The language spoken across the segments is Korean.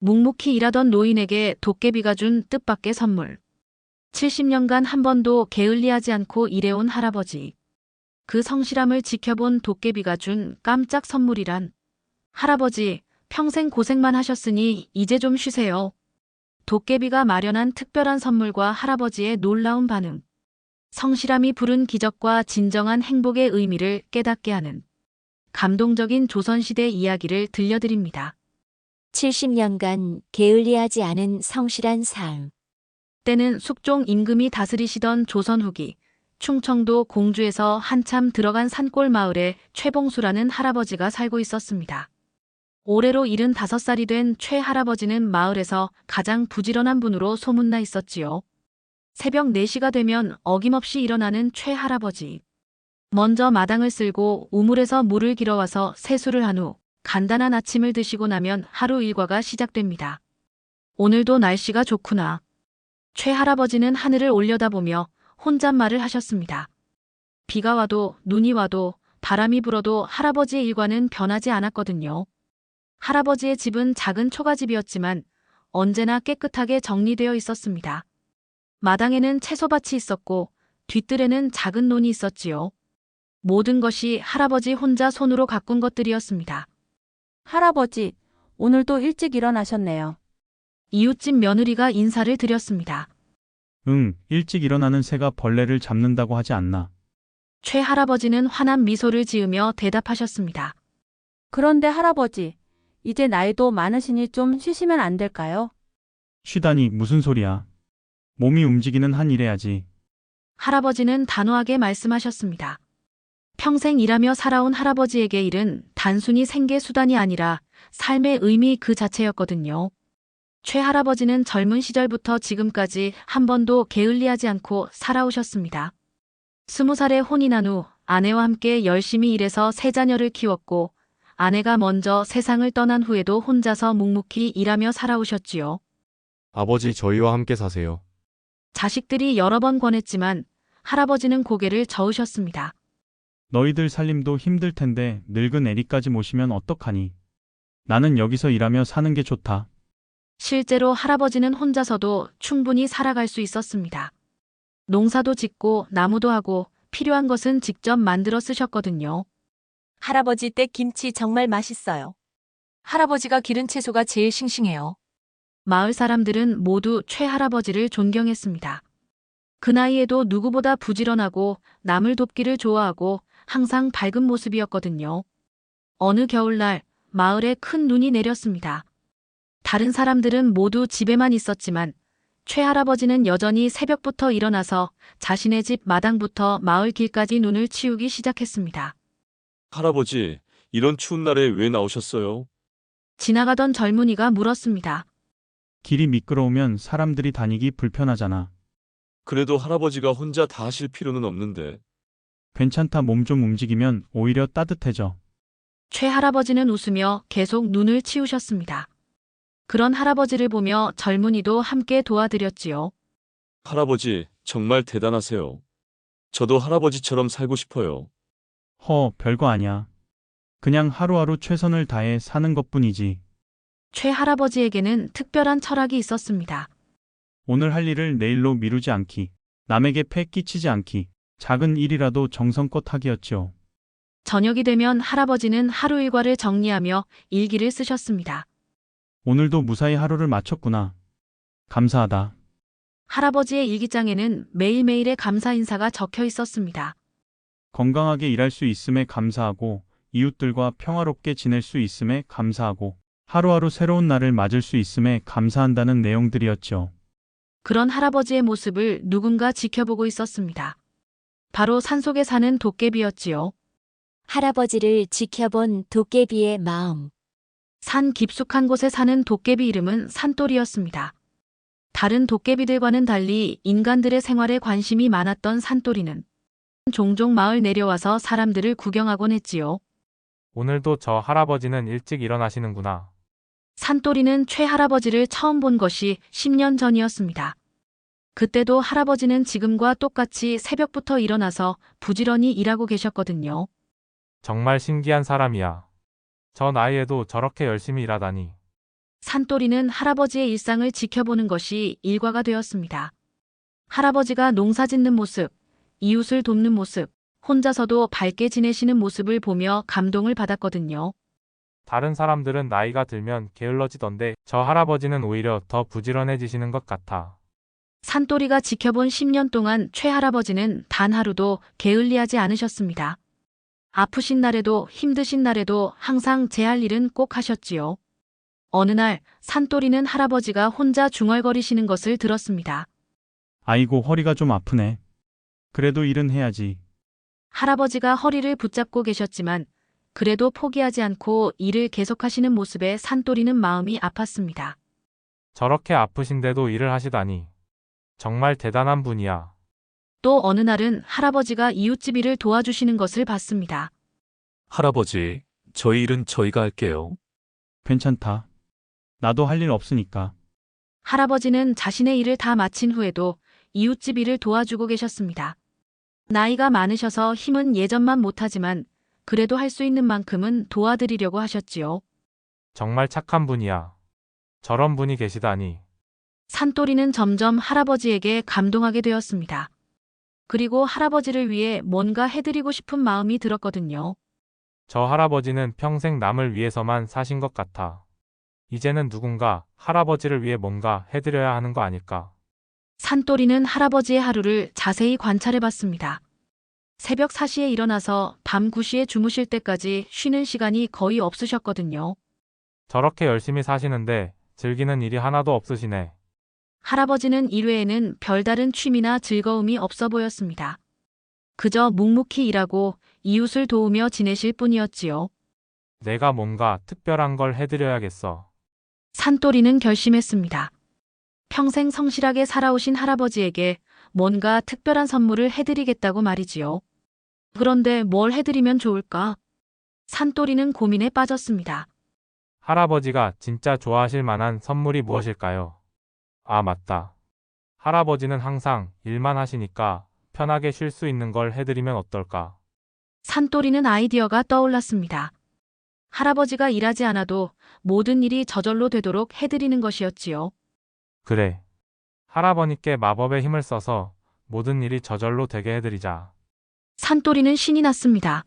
묵묵히 일하던 노인에게 도깨비가 준 뜻밖의 선물. 70년간 한 번도 게을리하지 않고 일해온 할아버지. 그 성실함을 지켜본 도깨비가 준 깜짝 선물이란. 할아버지, 평생 고생만 하셨으니 이제 좀 쉬세요. 도깨비가 마련한 특별한 선물과 할아버지의 놀라운 반응. 성실함이 부른 기적과 진정한 행복의 의미를 깨닫게 하는 감동적인 조선시대 이야기를 들려드립니다. 70년간 게을리하지 않은 성실한 삶. 때는 숙종 임금이 다스리시던 조선 후기, 충청도 공주에서 한참 들어간 산골 마을에 최봉수라는 할아버지가 살고 있었습니다. 올해로 75살이 된 최 할아버지는 마을에서 가장 부지런한 분으로 소문나 있었지요. 새벽 4시가 되면 어김없이 일어나는 최 할아버지. 먼저 마당을 쓸고 우물에서 물을 길어와서 세수를 한 후 간단한 아침을 드시고 나면 하루 일과가 시작됩니다. 오늘도 날씨가 좋구나. 최 할아버지는 하늘을 올려다보며 혼잣말을 하셨습니다. 비가 와도 눈이 와도 바람이 불어도 할아버지의 일과는 변하지 않았거든요. 할아버지의 집은 작은 초가집이었지만 언제나 깨끗하게 정리되어 있었습니다. 마당에는 채소밭이 있었고 뒤뜰에는 작은 논이 있었지요. 모든 것이 할아버지 혼자 손으로 가꾼 것들이었습니다. 할아버지, 오늘도 일찍 일어나셨네요. 이웃집 며느리가 인사를 드렸습니다. 응, 일찍 일어나는 새가 벌레를 잡는다고 하지 않나. 최 할아버지는 환한 미소를 지으며 대답하셨습니다. 그런데 할아버지, 이제 나이도 많으시니 좀 쉬시면 안 될까요? 쉬다니 무슨 소리야. 몸이 움직이는 한 일해야지. 할아버지는 단호하게 말씀하셨습니다. 평생 일하며 살아온 할아버지에게 일은 단순히 생계 수단이 아니라 삶의 의미 그 자체였거든요. 최 할아버지는 젊은 시절부터 지금까지 한 번도 게을리하지 않고 살아오셨습니다. 20살에 혼이 난 후 아내와 함께 열심히 일해서 세 자녀를 키웠고 아내가 먼저 세상을 떠난 후에도 혼자서 묵묵히 일하며 살아오셨지요. 아버지, 저희와 함께 사세요. 자식들이 여러 번 권했지만 할아버지는 고개를 저으셨습니다. 너희들 살림도 힘들 텐데 늙은 애리까지 모시면 어떡하니. 나는 여기서 일하며 사는 게 좋다. 실제로 할아버지는 혼자서도 충분히 살아갈 수 있었습니다. 농사도 짓고 나무도 하고 필요한 것은 직접 만들어 쓰셨거든요. 할아버지 댁 김치 정말 맛있어요. 할아버지가 기른 채소가 제일 싱싱해요. 마을 사람들은 모두 최 할아버지를 존경했습니다. 그 나이에도 누구보다 부지런하고 남을 돕기를 좋아하고 항상 밝은 모습이었거든요. 어느 겨울날 마을에 큰 눈이 내렸습니다. 다른 사람들은 모두 집에만 있었지만 최 할아버지는 여전히 새벽부터 일어나서 자신의 집 마당부터 마을 길까지 눈을 치우기 시작했습니다. 할아버지, 이런 추운 날에 왜 나오셨어요? 지나가던 젊은이가 물었습니다. 길이 미끄러우면 사람들이 다니기 불편하잖아. 그래도 할아버지가 혼자 다 하실 필요는 없는데. 괜찮다. 몸 좀 움직이면 오히려 따뜻해져. 최 할아버지는 웃으며 계속 눈을 치우셨습니다. 그런 할아버지를 보며 젊은이도 함께 도와드렸지요. 할아버지, 정말 대단하세요. 저도 할아버지처럼 살고 싶어요. 별거 아니야. 그냥 하루하루 최선을 다해 사는 것뿐이지. 최 할아버지에게는 특별한 철학이 있었습니다. 오늘 할 일을 내일로 미루지 않기. 남에게 폐 끼치지 않기. 작은 일이라도 정성껏 하기였죠. 저녁이 되면 할아버지는 하루 일과를 정리하며 일기를 쓰셨습니다. 오늘도 무사히 하루를 마쳤구나. 감사하다. 할아버지의 일기장에는 매일매일의 감사 인사가 적혀 있었습니다. 건강하게 일할 수 있음에 감사하고, 이웃들과 평화롭게 지낼 수 있음에 감사하고, 하루하루 새로운 날을 맞을 수 있음에 감사한다는 내용들이었죠. 그런 할아버지의 모습을 누군가 지켜보고 있었습니다. 바로 산속에 사는 도깨비였지요. 할아버지를 지켜본 도깨비의 마음. 산 깊숙한 곳에 사는 도깨비 이름은 산돌이였습니다. 다른 도깨비들과는 달리 인간들의 생활에 관심이 많았던 산돌이는 종종 마을 내려와서 사람들을 구경하곤 했지요. 오늘도 저 할아버지는 일찍 일어나시는구나. 산돌이는 최 할아버지를 처음 본 것이 10년 전이었습니다. 그때도 할아버지는 지금과 똑같이 새벽부터 일어나서 부지런히 일하고 계셨거든요. 정말 신기한 사람이야. 저 나이에도 저렇게 열심히 일하다니. 산돌이는 할아버지의 일상을 지켜보는 것이 일과가 되었습니다. 할아버지가 농사 짓는 모습, 이웃을 돕는 모습, 혼자서도 밝게 지내시는 모습을 보며 감동을 받았거든요. 다른 사람들은 나이가 들면 게을러지던데 저 할아버지는 오히려 더 부지런해지시는 것 같아. 산돌이가 지켜본 10년 동안 최 할아버지는 단 하루도 게을리하지 않으셨습니다. 아프신 날에도 힘드신 날에도 항상 제 할 일은 꼭 하셨지요. 어느 날 산돌이는 할아버지가 혼자 중얼거리시는 것을 들었습니다. 아이고, 허리가 좀 아프네. 그래도 일은 해야지. 할아버지가 허리를 붙잡고 계셨지만 그래도 포기하지 않고 일을 계속하시는 모습에 산돌이는 마음이 아팠습니다. 저렇게 아프신데도 일을 하시다니. 정말 대단한 분이야. 또 어느 날은 할아버지가 이웃집 일을 도와주시는 것을 봤습니다. 할아버지, 저희 일은 저희가 할게요. 괜찮다. 나도 할 일 없으니까. 할아버지는 자신의 일을 다 마친 후에도 이웃집 일을 도와주고 계셨습니다. 나이가 많으셔서 힘은 예전만 못하지만 그래도 할 수 있는 만큼은 도와드리려고 하셨지요. 정말 착한 분이야. 저런 분이 계시다니. 산돌이는 점점 할아버지에게 감동하게 되었습니다. 그리고 할아버지를 위해 뭔가 해드리고 싶은 마음이 들었거든요. 저 할아버지는 평생 남을 위해서만 사신 것 같아. 이제는 누군가 할아버지를 위해 뭔가 해드려야 하는 거 아닐까. 산돌이는 할아버지의 하루를 자세히 관찰해 봤습니다. 새벽 4시에 일어나서 밤 9시에 주무실 때까지 쉬는 시간이 거의 없으셨거든요. 저렇게 열심히 사시는데 즐기는 일이 하나도 없으시네. 할아버지는 일 외에는 별다른 취미나 즐거움이 없어 보였습니다. 그저 묵묵히 일하고 이웃을 도우며 지내실 뿐이었지요. 내가 뭔가 특별한 걸 해드려야겠어. 산돌이는 결심했습니다. 평생 성실하게 살아오신 할아버지에게 뭔가 특별한 선물을 해드리겠다고 말이지요. 그런데 뭘 해드리면 좋을까? 산돌이는 고민에 빠졌습니다. 할아버지가 진짜 좋아하실 만한 선물이 무엇일까요? 아, 맞다. 할아버지는 항상 일만 하시니까 편하게 쉴 수 있는 걸 해드리면 어떨까? 산돌이는 아이디어가 떠올랐습니다. 할아버지가 일하지 않아도 모든 일이 저절로 되도록 해드리는 것이었지요. 그래. 할아버님께 마법의 힘을 써서 모든 일이 저절로 되게 해드리자. 산돌이는 신이 났습니다.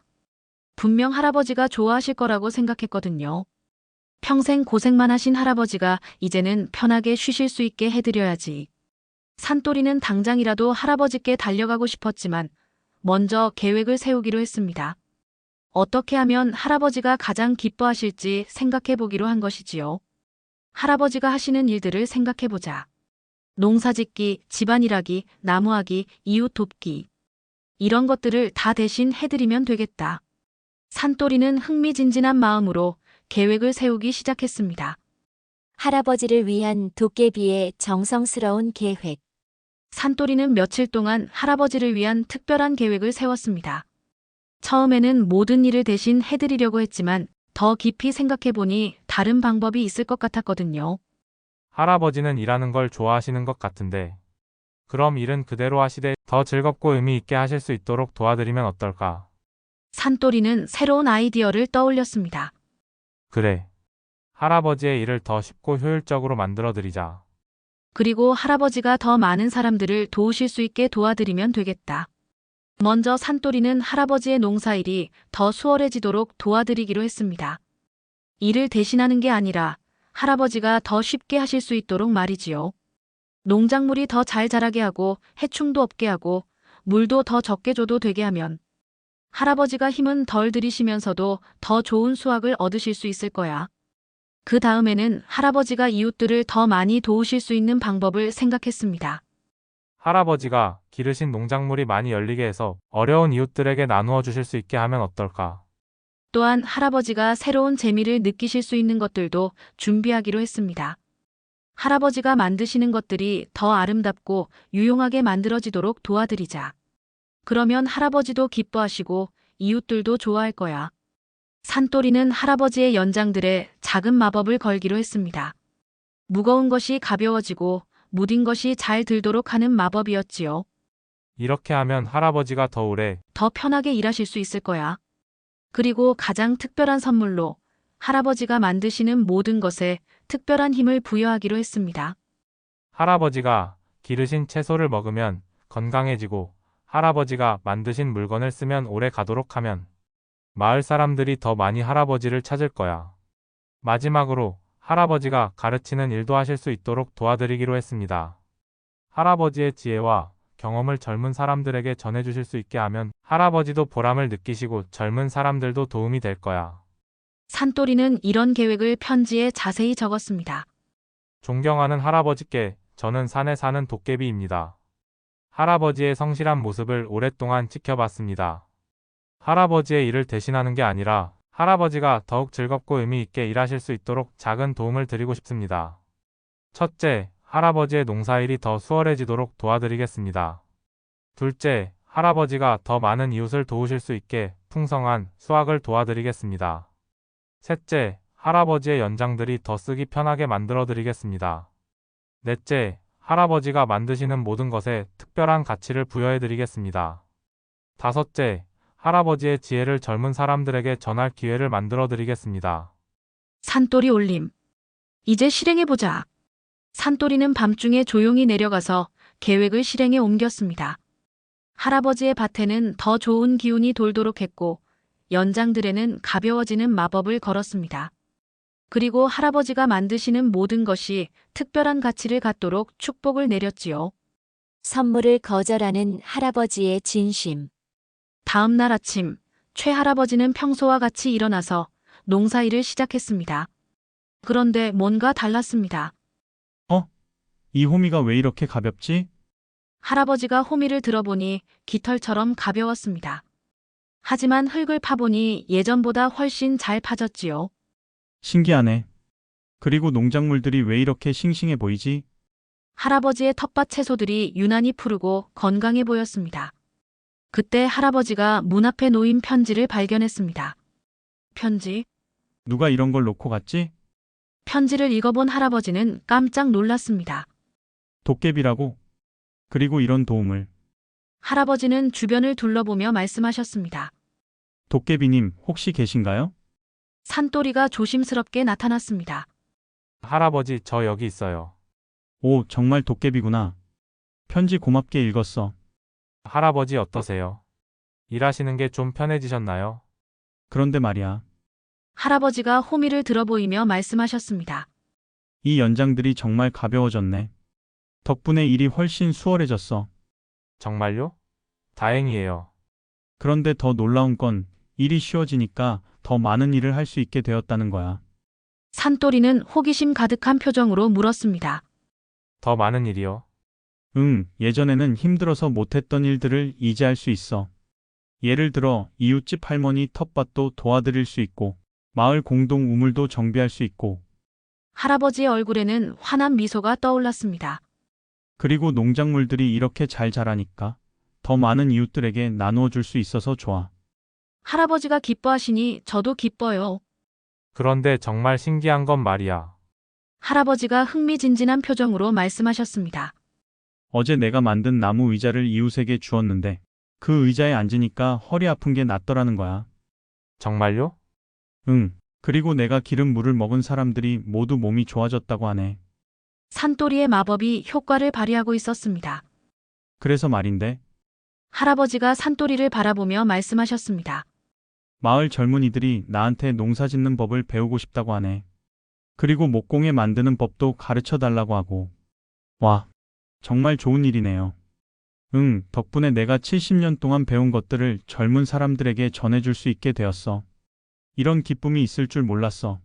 분명 할아버지가 좋아하실 거라고 생각했거든요. 평생 고생만 하신 할아버지가 이제는 편하게 쉬실 수 있게 해드려야지. 산돌이는 당장이라도 할아버지께 달려가고 싶었지만 먼저 계획을 세우기로 했습니다. 어떻게 하면 할아버지가 가장 기뻐하실지 생각해 보기로 한 것이지요. 할아버지가 하시는 일들을 생각해 보자. 농사짓기, 집안일하기, 나무하기, 이웃 돕기. 이런 것들을 다 대신 해드리면 되겠다. 산돌이는 흥미진진한 마음으로 계획을 세우기 시작했습니다. 할아버지를 위한 도깨비의 정성스러운 계획. 산돌이는 며칠 동안 할아버지를 위한 특별한 계획을 세웠습니다. 처음에는 모든 일을 대신 해드리려고 했지만 더 깊이 생각해보니 다른 방법이 있을 것 같았거든요. 할아버지는 일하는 걸 좋아하시는 것 같은데. 그럼 일은 그대로 하시되 더 즐겁고 의미 있게 하실 수 있도록 도와드리면 어떨까? 산돌이는 새로운 아이디어를 떠올렸습니다. 그래. 할아버지의 일을 더 쉽고 효율적으로 만들어 드리자. 그리고 할아버지가 더 많은 사람들을 도우실 수 있게 도와드리면 되겠다. 먼저 산돌이는 할아버지의 농사일이 더 수월해지도록 도와드리기로 했습니다. 일을 대신하는 게 아니라 할아버지가 더 쉽게 하실 수 있도록 말이지요. 농작물이 더 잘 자라게 하고 해충도 없게 하고 물도 더 적게 줘도 되게 하면 할아버지가 힘은 덜 들이시면서도 더 좋은 수확을 얻으실 수 있을 거야. 그 다음에는 할아버지가 이웃들을 더 많이 도우실 수 있는 방법을 생각했습니다. 할아버지가 기르신 농작물이 많이 열리게 해서 어려운 이웃들에게 나누어 주실 수 있게 하면 어떨까? 또한 할아버지가 새로운 재미를 느끼실 수 있는 것들도 준비하기로 했습니다. 할아버지가 만드시는 것들이 더 아름답고 유용하게 만들어지도록 도와드리자. 그러면 할아버지도 기뻐하시고 이웃들도 좋아할 거야. 산돌이는 할아버지의 연장들에 작은 마법을 걸기로 했습니다. 무거운 것이 가벼워지고 무딘 것이 잘 들도록 하는 마법이었지요. 이렇게 하면 할아버지가 더 오래 더 편하게 일하실 수 있을 거야. 그리고 가장 특별한 선물로 할아버지가 만드시는 모든 것에 특별한 힘을 부여하기로 했습니다. 할아버지가 기르신 채소를 먹으면 건강해지고 할아버지가 만드신 물건을 쓰면 오래 가도록 하면 마을 사람들이 더 많이 할아버지를 찾을 거야. 마지막으로 할아버지가 가르치는 일도 하실 수 있도록 도와드리기로 했습니다. 할아버지의 지혜와 경험을 젊은 사람들에게 전해주실 수 있게 하면 할아버지도 보람을 느끼시고 젊은 사람들도 도움이 될 거야. 산토리는 이런 계획을 편지에 자세히 적었습니다. 존경하는 할아버지께 저는 산에 사는 도깨비입니다. 할아버지의 성실한 모습을 오랫동안 지켜봤습니다. 할아버지의 일을 대신하는 게 아니라 할아버지가 더욱 즐겁고 의미 있게 일하실 수 있도록 작은 도움을 드리고 싶습니다. 첫째, 할아버지의 농사일이 더 수월해지도록 도와드리겠습니다. 둘째, 할아버지가 더 많은 이웃을 도우실 수 있게 풍성한 수확을 도와드리겠습니다. 셋째, 할아버지의 연장들이 더 쓰기 편하게 만들어 드리겠습니다. 넷째, 할아버지가 만드시는 모든 것에 특별한 가치를 부여해 드리겠습니다. 다섯째, 할아버지의 지혜를 젊은 사람들에게 전할 기회를 만들어 드리겠습니다. 산토리 올림. 이제 실행해보자. 산토리는 밤중에 조용히 내려가서 계획을 실행에 옮겼습니다. 할아버지의 밭에는 더 좋은 기운이 돌도록 했고 연장들에는 가벼워지는 마법을 걸었습니다. 그리고 할아버지가 만드시는 모든 것이 특별한 가치를 갖도록 축복을 내렸지요. 선물을 거절하는 할아버지의 진심. 다음 날 아침, 최 할아버지는 평소와 같이 일어나서 농사일을 시작했습니다. 그런데 뭔가 달랐습니다. 이 호미가 왜 이렇게 가볍지? 할아버지가 호미를 들어보니 깃털처럼 가벼웠습니다. 하지만 흙을 파보니 예전보다 훨씬 잘 파졌지요. 신기하네. 그리고 농작물들이 왜 이렇게 싱싱해 보이지? 할아버지의 텃밭 채소들이 유난히 푸르고 건강해 보였습니다. 그때 할아버지가 문 앞에 놓인 편지를 발견했습니다. 편지? 누가 이런 걸 놓고 갔지? 편지를 읽어본 할아버지는 깜짝 놀랐습니다. 도깨비라고? 그리고 이런 도움을. 할아버지는 주변을 둘러보며 말씀하셨습니다. 도깨비님, 혹시 계신가요? 산토리가 조심스럽게 나타났습니다. 할아버지, 저 여기 있어요. 오, 정말 도깨비구나. 편지 고맙게 읽었어. 할아버지 어떠세요? 일하시는 게 좀 편해지셨나요? 그런데 말이야. 할아버지가 호미를 들어보이며 말씀하셨습니다. 이 연장들이 정말 가벼워졌네. 덕분에 일이 훨씬 수월해졌어. 정말요? 다행이에요. 그런데 더 놀라운 건 일이 쉬워지니까 더 많은 일을 할 수 있게 되었다는 거야. 산토리는 호기심 가득한 표정으로 물었습니다. 더 많은 일이요? 예전에는 힘들어서 못했던 일들을 이제 할 수 있어. 예를 들어 이웃집 할머니 텃밭도 도와드릴 수 있고 마을 공동 우물도 정비할 수 있고 할아버지의 얼굴에는 환한 미소가 떠올랐습니다. 그리고 농작물들이 이렇게 잘 자라니까 더 많은 이웃들에게 나누어 줄 수 있어서 좋아. 할아버지가 기뻐하시니 저도 기뻐요. 그런데 정말 신기한 건 말이야. 할아버지가 흥미진진한 표정으로 말씀하셨습니다. 어제 내가 만든 나무 의자를 이웃에게 주었는데 그 의자에 앉으니까 허리 아픈 게 낫더라는 거야. 정말요? 그리고 내가 기른 물을 먹은 사람들이 모두 몸이 좋아졌다고 하네. 산토리의 마법이 효과를 발휘하고 있었습니다. 그래서 말인데 할아버지가 산토리를 바라보며 말씀하셨습니다. 마을 젊은이들이 나한테 농사 짓는 법을 배우고 싶다고 하네. 그리고 목공에 만드는 법도 가르쳐 달라고 하고. 와, 정말 좋은 일이네요. 덕분에 내가 70년 동안 배운 것들을 젊은 사람들에게 전해줄 수 있게 되었어. 이런 기쁨이 있을 줄 몰랐어.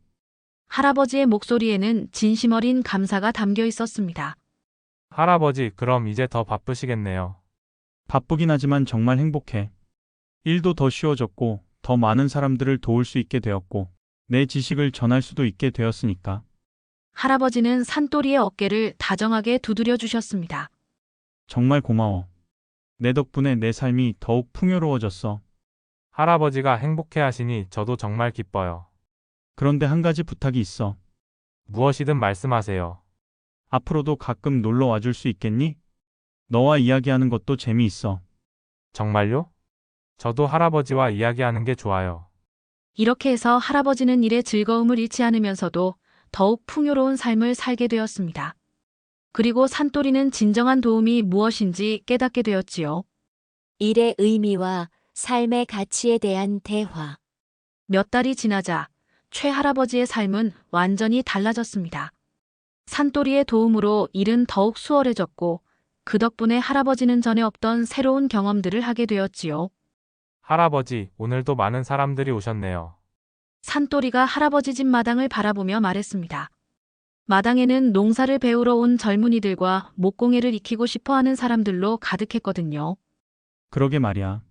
할아버지의 목소리에는 진심 어린 감사가 담겨 있었습니다. 할아버지, 그럼 이제 더 바쁘시겠네요. 바쁘긴 하지만 정말 행복해. 일도 더 쉬워졌고, 더 많은 사람들을 도울 수 있게 되었고, 내 지식을 전할 수도 있게 되었으니까. 할아버지는 산토리의 어깨를 다정하게 두드려 주셨습니다. 정말 고마워. 내 덕분에 내 삶이 더욱 풍요로워졌어. 할아버지가 행복해 하시니 저도 정말 기뻐요. 그런데 한 가지 부탁이 있어. 무엇이든 말씀하세요. 앞으로도 가끔 놀러 와줄 수 있겠니? 너와 이야기하는 것도 재미있어. 정말요? 저도 할아버지와 이야기하는 게 좋아요. 이렇게 해서 할아버지는 일의 즐거움을 잃지 않으면서도 더욱 풍요로운 삶을 살게 되었습니다. 그리고 산토리는 진정한 도움이 무엇인지 깨닫게 되었지요. 일의 의미와 삶의 가치에 대한 대화. 몇 달이 지나자 최 할아버지의 삶은 완전히 달라졌습니다. 산토리의 도움으로 일은 더욱 수월해졌고 그 덕분에 할아버지는 전에 없던 새로운 경험들을 하게 되었지요. 할아버지, 오늘도 많은 사람들이 오셨네요. 산토리가 할아버지 집 마당을 바라보며 말했습니다. 마당에는 농사를 배우러 온 젊은이들과 목공예를 익히고 싶어하는 사람들로 가득했거든요. 그러게 말이야.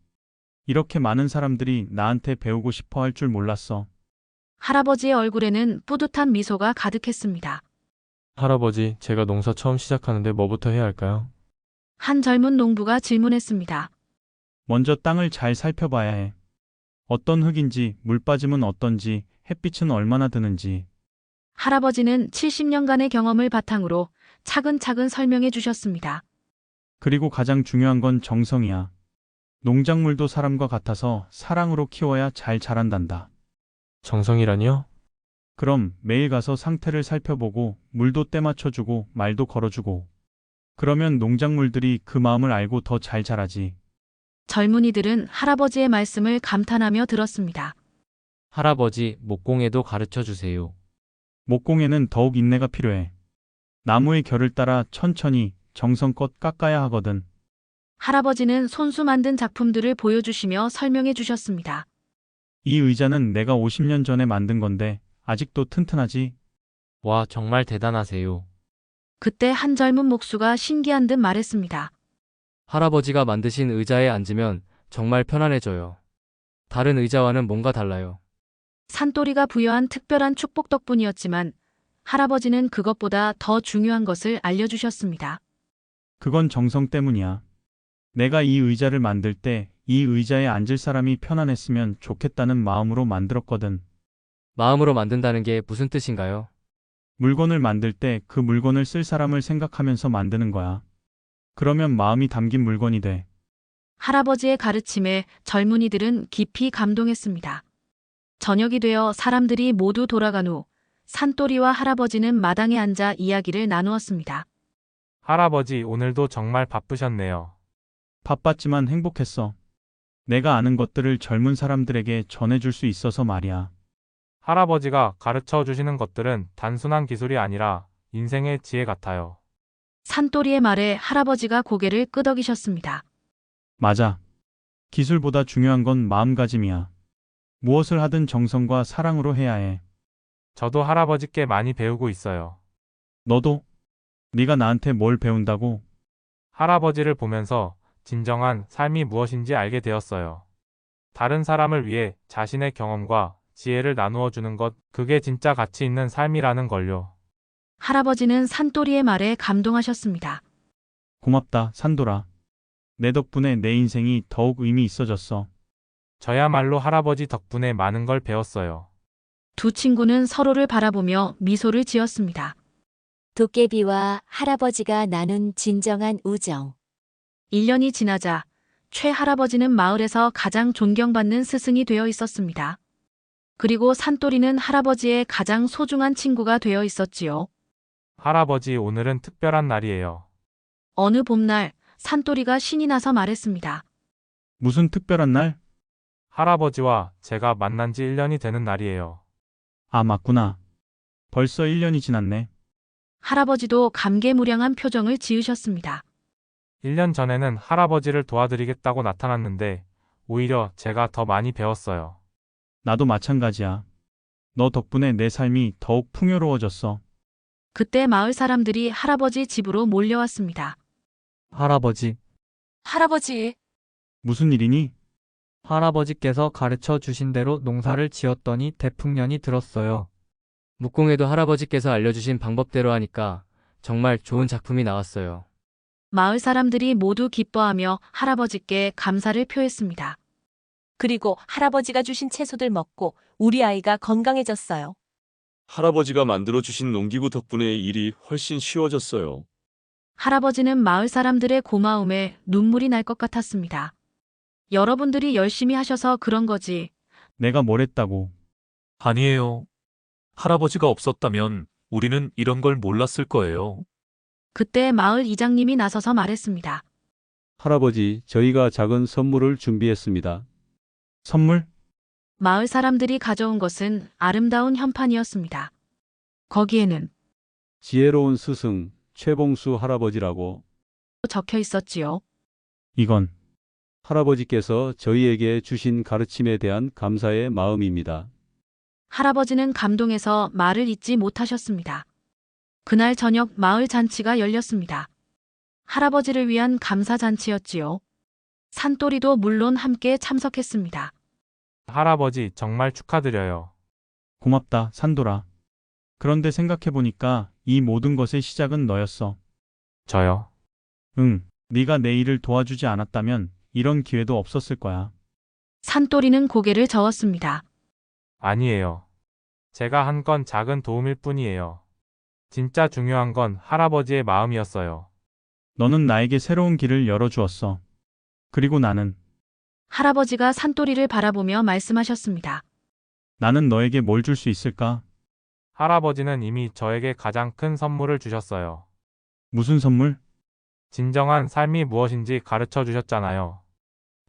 이렇게 많은 사람들이 나한테 배우고 싶어 할 줄 몰랐어. 할아버지의 얼굴에는 뿌듯한 미소가 가득했습니다. 할아버지, 제가 농사 처음 시작하는데 뭐부터 해야 할까요? 한 젊은 농부가 질문했습니다. 먼저 땅을 잘 살펴봐야 해. 어떤 흙인지, 물 빠짐은 어떤지, 햇빛은 얼마나 드는지. 할아버지는 70년간의 경험을 바탕으로 차근차근 설명해 주셨습니다. 그리고 가장 중요한 건 정성이야. 농작물도 사람과 같아서 사랑으로 키워야 잘 자란단다. 정성이라니요? 그럼 매일 가서 상태를 살펴보고 물도 때 맞춰주고 말도 걸어주고. 그러면 농작물들이 그 마음을 알고 더 잘 자라지. 젊은이들은 할아버지의 말씀을 감탄하며 들었습니다. 할아버지, 목공예도 가르쳐 주세요. 목공에는 더욱 인내가 필요해. 나무의 결을 따라 천천히 정성껏 깎아야 하거든. 할아버지는 손수 만든 작품들을 보여주시며 설명해 주셨습니다. 이 의자는 내가 50년 전에 만든 건데 아직도 튼튼하지? 와, 정말 대단하세요. 그때 한 젊은 목수가 신기한 듯 말했습니다. 할아버지가 만드신 의자에 앉으면 정말 편안해져요. 다른 의자와는 뭔가 달라요. 산토리가 부여한 특별한 축복 덕분이었지만 할아버지는 그것보다 더 중요한 것을 알려주셨습니다. 그건 정성 때문이야. 내가 이 의자를 만들 때 이 의자에 앉을 사람이 편안했으면 좋겠다는 마음으로 만들었거든. 마음으로 만든다는 게 무슨 뜻인가요? 물건을 만들 때 그 물건을 쓸 사람을 생각하면서 만드는 거야. 그러면 마음이 담긴 물건이 돼. 할아버지의 가르침에 젊은이들은 깊이 감동했습니다. 저녁이 되어 사람들이 모두 돌아간 후 산토리와 할아버지는 마당에 앉아 이야기를 나누었습니다. 할아버지, 오늘도 정말 바쁘셨네요. 바빴지만 행복했어. 내가 아는 것들을 젊은 사람들에게 전해줄 수 있어서 말이야. 할아버지가 가르쳐 주시는 것들은 단순한 기술이 아니라 인생의 지혜 같아요. 산토리의 말에 할아버지가 고개를 끄덕이셨습니다. 맞아. 기술보다 중요한 건 마음가짐이야. 무엇을 하든 정성과 사랑으로 해야 해. 저도 할아버지께 많이 배우고 있어요. 너도? 네가 나한테 뭘 배운다고? 할아버지를 보면서 진정한 삶이 무엇인지 알게 되었어요. 다른 사람을 위해 자신의 경험과 지혜를 나누어 주는 것, 그게 진짜 가치 있는 삶이라는 걸요. 할아버지는 산토리의 말에 감동하셨습니다. 고맙다, 산돌아. 내 덕분에 내 인생이 더욱 의미 있어졌어. 저야말로 할아버지 덕분에 많은 걸 배웠어요. 두 친구는 서로를 바라보며 미소를 지었습니다. 도깨비와 할아버지가 나눈 진정한 우정. 1년이 지나자 최 할아버지는 마을에서 가장 존경받는 스승이 되어 있었습니다. 그리고 산토리는 할아버지의 가장 소중한 친구가 되어 있었지요. 할아버지, 오늘은 특별한 날이에요. 어느 봄날 산토리가 신이 나서 말했습니다. 무슨 특별한 날? 할아버지와 제가 만난 지 1년이 되는 날이에요. 아, 맞구나. 벌써 1년이 지났네. 할아버지도 감개무량한 표정을 지으셨습니다. 1년 전에는 할아버지를 도와드리겠다고 나타났는데 오히려 제가 더 많이 배웠어요. 나도 마찬가지야. 너 덕분에 내 삶이 더욱 풍요로워졌어. 그때 마을 사람들이 할아버지 집으로 몰려왔습니다. 할아버지, 할아버지, 무슨 일이니? 할아버지께서 가르쳐 주신 대로 농사를 지었더니 대풍년이 들었어요. 목공예도 할아버지께서 알려주신 방법대로 하니까 정말 좋은 작품이 나왔어요. 마을 사람들이 모두 기뻐하며 할아버지께 감사를 표했습니다. 그리고 할아버지가 주신 채소들 먹고 우리 아이가 건강해졌어요. 할아버지가 만들어주신 농기구 덕분에 일이 훨씬 쉬워졌어요. 할아버지는 마을 사람들의 고마움에 눈물이 날 것 같았습니다. 여러분들이 열심히 하셔서 그런 거지. 내가 뭘 했다고. 아니에요. 할아버지가 없었다면 우리는 이런 걸 몰랐을 거예요. 그때 마을 이장님이 나서서 말했습니다. 할아버지, 저희가 작은 선물을 준비했습니다. 선물? 마을 사람들이 가져온 것은 아름다운 현판이었습니다. 거기에는 지혜로운 스승 최봉수 할아버지라고. 적혀 있었지요. 이건 할아버지께서 저희에게 주신 가르침에 대한 감사의 마음입니다. 할아버지는 감동해서 말을 잇지 못하셨습니다. 그날 저녁 마을 잔치가 열렸습니다. 할아버지를 위한 감사 잔치였지요. 산토리도 물론 함께 참석했습니다. 할아버지 정말 축하드려요. 고맙다, 산돌아. 그런데 생각해보니까 이 모든 것의 시작은 너였어. 저요? 응, 네가 내 일을 도와주지 않았다면 이런 기회도 없었을 거야. 산토리는 고개를 저었습니다. 아니에요. 제가 한 건 작은 도움일 뿐이에요. 진짜 중요한 건 할아버지의 마음이었어요. 너는 나에게 새로운 길을 열어주었어. 그리고 나는 할아버지가 산토리를 바라보며 말씀하셨습니다. 나는 너에게 뭘 줄 수 있을까? 할아버지는 이미 저에게 가장 큰 선물을 주셨어요. 무슨 선물? 진정한 삶이 무엇인지 가르쳐 주셨잖아요.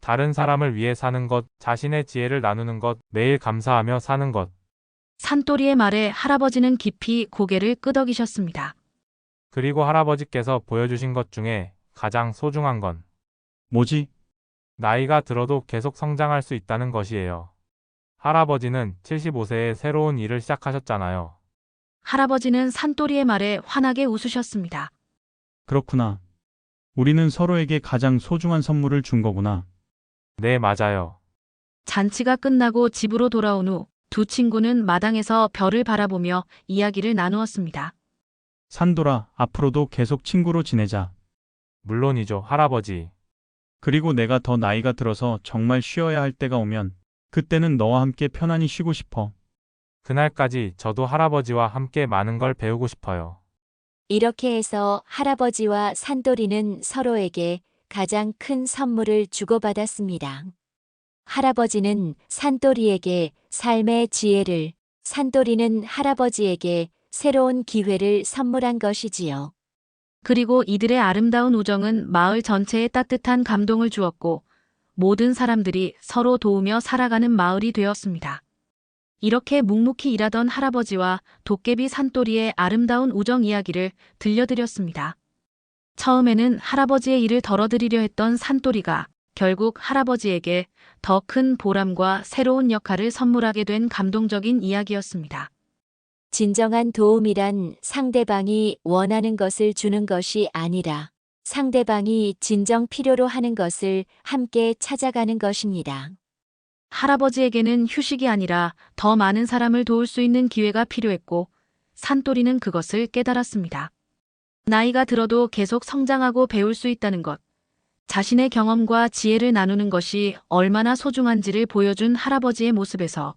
다른 사람을 위해 사는 것, 자신의 지혜를 나누는 것, 매일 감사하며 사는 것. 산토리의 말에 할아버지는 깊이 고개를 끄덕이셨습니다. 그리고 할아버지께서 보여주신 것 중에 가장 소중한 건 뭐지? 나이가 들어도 계속 성장할 수 있다는 것이에요. 할아버지는 75세에 새로운 일을 시작하셨잖아요. 할아버지는 산토리의 말에 환하게 웃으셨습니다. 그렇구나. 우리는 서로에게 가장 소중한 선물을 준 거구나. 네, 맞아요. 잔치가 끝나고 집으로 돌아온 후 두 친구는 마당에서 별을 바라보며 이야기를 나누었습니다. 산돌아, 앞으로도 계속 친구로 지내자. 물론이죠, 할아버지. 그리고 내가 더 나이가 들어서 정말 쉬어야 할 때가 오면 그때는 너와 함께 편안히 쉬고 싶어. 그날까지 저도 할아버지와 함께 많은 걸 배우고 싶어요. 이렇게 해서 할아버지와 산토리는 서로에게 가장 큰 선물을 주고받았습니다. 할아버지는 산토리에게 삶의 지혜를, 산토리는 할아버지에게 새로운 기회를 선물한 것이지요. 그리고 이들의 아름다운 우정은 마을 전체에 따뜻한 감동을 주었고 모든 사람들이 서로 도우며 살아가는 마을이 되었습니다. 이렇게 묵묵히 일하던 할아버지와 도깨비 산토리의 아름다운 우정 이야기를 들려드렸습니다. 처음에는 할아버지의 일을 덜어드리려 했던 산토리가 결국 할아버지에게 더 큰 보람과 새로운 역할을 선물하게 된 감동적인 이야기였습니다. 진정한 도움이란 상대방이 원하는 것을 주는 것이 아니라 상대방이 진정 필요로 하는 것을 함께 찾아가는 것입니다. 할아버지에게는 휴식이 아니라 더 많은 사람을 도울 수 있는 기회가 필요했고 산토리는 그것을 깨달았습니다. 나이가 들어도 계속 성장하고 배울 수 있다는 것, 자신의 경험과 지혜를 나누는 것이 얼마나 소중한지를 보여준 할아버지의 모습에서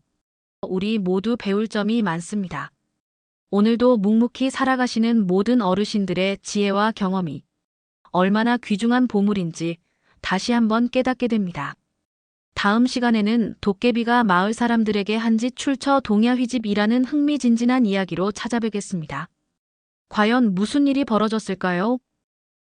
우리 모두 배울 점이 많습니다. 오늘도 묵묵히 살아가시는 모든 어르신들의 지혜와 경험이 얼마나 귀중한 보물인지 다시 한번 깨닫게 됩니다. 다음 시간에는 도깨비가 마을 사람들에게 한짓 출처 동야휘집이라는 흥미진진한 이야기로 찾아뵙겠습니다. 과연 무슨 일이 벌어졌을까요?